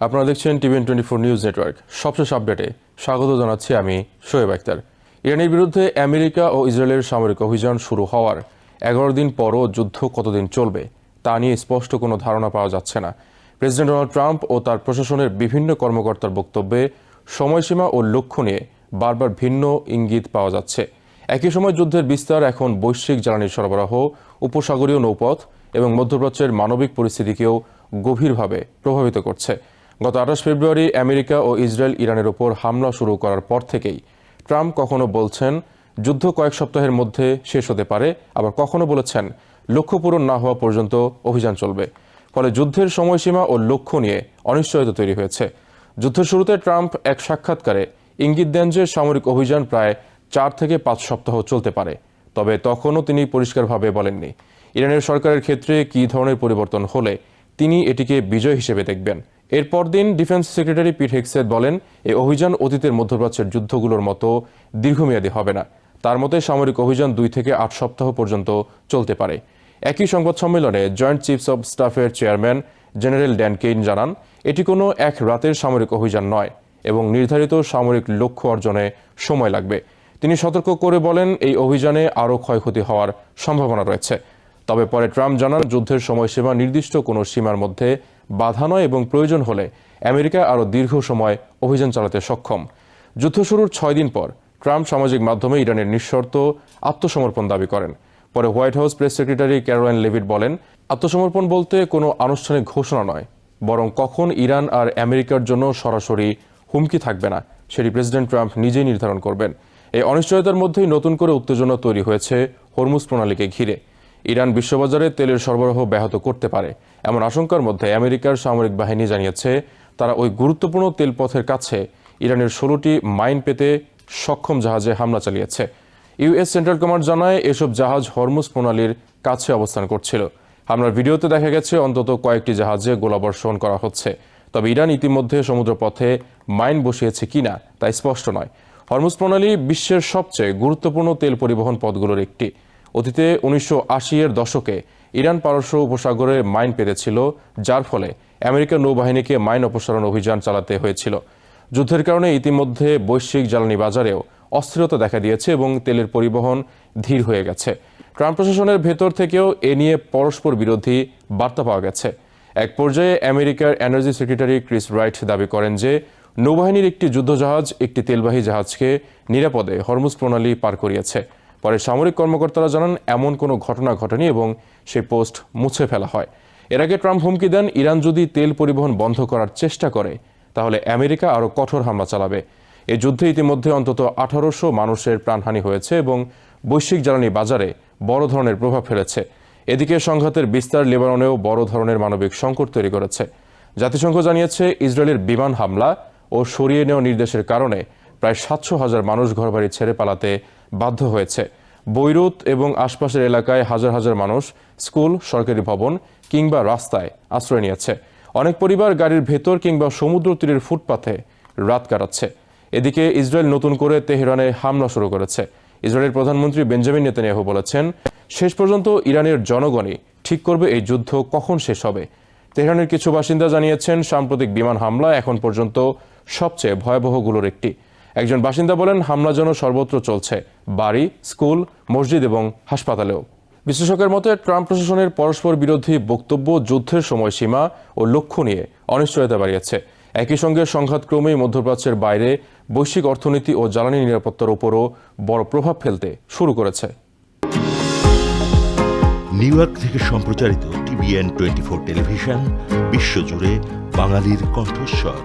আপনারা দেখছেন TVN24 news network. সবশেষ আপডেটে স্বাগত জানাচ্ছি আমি শোয়েব আক্তার। ইরানের বিরুদ্ধে আমেরিকা ও ইসরায়েলের সামরিক অভিযান শুরু হওয়ার 11 দিন পরও যুদ্ধ কতদিন চলবে তা নিয়ে স্পষ্ট কোনো ধারণা পাওয়া যাচ্ছে না। প্রেসিডেন্ট ডোনাল্ড ট্রাম্প ও তার প্রশাসনের বিভিন্ন কর্মকর্তার বক্তব্যে সময়সীমা ও লক্ষ্য নিয়ে বারবার ভিন্ন ইঙ্গিত পাওয়া যাচ্ছে। একই সময় যুদ্ধের বিস্তার এখন বৈশ্বিক জ্বালানি সরবরাহ, উপসাগরীয় নৌপথ এবং মধ্যপ্রাচ্যের মানবিক পরিস্থিতিকেও গভীরভাবে প্রভাবিত করছে। গত 28 ফেব্রুয়ারি আমেরিকা ও ইসরায়েল ইরানের ওপর হামলা শুরু করার পর থেকেই ট্রাম্প কখনো বলছেন যুদ্ধ কয়েক সপ্তাহের মধ্যে শেষ হতে পারে, আবার কখনো বলেছেন লক্ষ্য পূরণ না হওয়া পর্যন্ত অভিযান চলবে। ফলে যুদ্ধের সময়সীমা ও লক্ষ্য নিয়ে অনিশ্চয়তা তৈরি হয়েছে। যুদ্ধের শুরুতে ট্রাম্প এক সাক্ষাৎকারে ইঙ্গিত দেন যে সামরিক অভিযান প্রায় 4 থেকে 5 সপ্তাহ চলতে পারে, তবে তখনও তিনি পরিষ্কারভাবে বলেননি ইরানের সরকারের ক্ষেত্রে কী ধরনের পরিবর্তন হলে তিনি এটিকে বিজয় হিসেবে দেখবেন। এর পরদিন ডিফেন্স সেক্রেটারি পিট হেগসেথ বলেন এই অভিযান অতীতের মধ্যপ্রাচ্যের যুদ্ধগুলোর মতো দীর্ঘমেয়াদী হবে না। তার মতে সামরিক অভিযান 2 থেকে 8 সপ্তাহ পর্যন্ত চলতে পারে। একই সংবাদ সম্মেলনে জয়েন্ট চিফস অব স্টাফের চেয়ারম্যান জেনারেল ড্যান কেইন জানান এটি কোনো এক রাতের সামরিক অভিযান নয় এবং নির্ধারিত সামরিক লক্ষ্য অর্জনে সময় লাগবে। তিনি সতর্ক করে বলেন এই অভিযানে আরও ক্ষয়ক্ষতি হওয়ার সম্ভাবনা রয়েছে। তবে পরে ট্রাম্প জানান যুদ্ধের সময়সীমা নির্দিষ্ট কোনো সীমার মধ্যে বাধা নয় এবং প্রয়োজন হলে আমেরিকা আরও দীর্ঘ সময় অভিযান চালাতে সক্ষম। যুদ্ধ শুরুর 6 দিন পর ট্রাম্প সামাজিক মাধ্যমে ইরানের নিঃশর্ত আত্মসমর্পণ দাবি করেন। পরে white house press secretary Caroline Leavitt বলেন আত্মসমর্পণ বলতে কোনো আনুষ্ঠানিক ঘোষণা নয়, বরং কখন ইরান আর আমেরিকার জন্য সরাসরি হুমকি থাকবে না সেটি প্রেসিডেন্ট ট্রাম্প নিজেই নির্ধারণ করবেন। এই অনিশ্চয়তার মধ্যেই নতুন করে উত্তেজনা তৈরি হয়েছে হরমুজ প্রণালীকে ঘিরে। ইরান বিশ্ববাজারে তেলের সরবরাহ ব্যাহত করতে পারে এমন আশঙ্কার মধ্যে আমেরিকার সামরিক বাহিনী জানিয়েছে তারা ওই গুরুত্বপূর্ণ তেলপথের কাছে ইরানের 16টি মাইন পেতে সক্ষম জাহাজে হামলা চালিয়েছে। ইউএস সেন্ট্রাল কমান্ড জানায় এসব জাহাজ হরমুজ প্রণালীর কাছে অবস্থান করছিল। হামলার ভিডিওতে দেখা গেছে অন্তত কয়েকটি জাহাজে গোলাবর্ষণ করা হচ্ছে, তবে ইরান ইতিমধ্যে সমুদ্রপথে মাইন বসিয়েছে কিনা তা স্পষ্ট নয়। হরমুজ প্রণালী বিশ্বের সবচেয়ে গুরুত্বপূর্ণ তেল পরিবহন পথগুলোর একটি। অতীতে 1980-এর দশকে ইরান পারস্য উপসাগরে মাইন পেতেছিল, যার ফলে আমেরিকার নৌবাহিনীকে মাইন অপসারণ অভিযান চালাতে হয়েছিল। যুদ্ধের কারণে ইতিমধ্যে বৈশ্বিক জ্বালানি বাজারেও অস্থিরতা দেখা দিয়েছে এবং তেলের পরিবহন ধীর হয়ে গেছে। ট্রাম্প প্রশাসনের ভেতর থেকেও এ নিয়ে পরস্পর বিরোধী বার্তা পাওয়া গেছে। এক পর্যায়ে আমেরিকার এনার্জি সেক্রেটারি ক্রিস রাইট দাবি করেন যে নৌবাহিনীর একটি যুদ্ধজাহাজ একটি তেলবাহী জাহাজকে নিরাপদে হরমুজ প্রণালী পার করিয়েছে। পরে সামরিক কর্মকর্তারা জানান এমন কোনো ঘটনা ঘটেনি এবং সেই পোস্ট মুছে ফেলা হয়। এর আগে ট্রাম্প হুমকি দেন ইরান যদি তেল পরিবহন বন্ধ করার চেষ্টা করে তাহলে আমেরিকা আরও কঠোর হামলা চালাবে। এই যুদ্ধে ইতিমধ্যে অন্তত 1800 মানুষের প্রাণহানি হয়েছে এবং বৈশ্বিক জ্বালানি বাজারে বড় ধরনের প্রভাব ফেলেছে। এদিকে সংঘাতের বিস্তার লেবাননেও বড় ধরনের মানবিক সংকট তৈরি করেছে। জাতিসংঘ জানিয়েছে ইসরায়েলের বিমান হামলা ও সরিয়ে নেওয়া নির্দেশের কারণে প্রায় 700,000 মানুষ ঘরবাড়ি ছেড়ে পালাতে বাধ্য হয়েছে। বৈরুত এবং আশপাশের এলাকায় হাজার হাজার মানুষ স্কুল, সরকারি ভবন কিংবা রাস্তায় আশ্রয় নিয়েছে। অনেক পরিবার গাড়ির ভেতর কিংবা সমুদ্র তীরের ফুটপাথে রাত কাটাচ্ছে। এদিকে ইসরায়েল নতুন করে তেহরানে হামলা শুরু করেছে। ইসরায়েলের প্রধানমন্ত্রী বেঞ্জামিন নেতানিয়াহু বলেছেন শেষ পর্যন্ত ইরানের জনগণই ঠিক করবে এই যুদ্ধ কখন শেষ হবে। তেহরানের কিছু বাসিন্দা জানিয়েছেন সাম্প্রতিক বিমান হামলা এখন পর্যন্ত সবচেয়ে ভয়াবহগুলোর একটি। একজন বাসিন্দা বলেন হামলা যেন সর্বত্র চলছে, বাড়ি, স্কুল, মসজিদ এবং হাসপাতালেও। বিশ্লেষকের মতে ট্রাম্প প্রশাসনের পরস্পর বিরোধী বক্তব্য যুদ্ধের সময়সীমা ও লক্ষ্য নিয়ে অনিশ্চয়তা বাড়িয়েছে। একই সঙ্গে সংঘাত ক্রমেই মধ্যপ্রাচ্যের বাইরে বৈশ্বিক অর্থনীতি ও জ্বালানি নিরাপত্তার উপরও বড় প্রভাব ফেলতে শুরু করেছে। নিউ ইয়র্ক থেকে সম্প্রচারিত TVN24 টেলিভিশন বিশ্বজুড়ে বাঙালির কণ্ঠস্বর।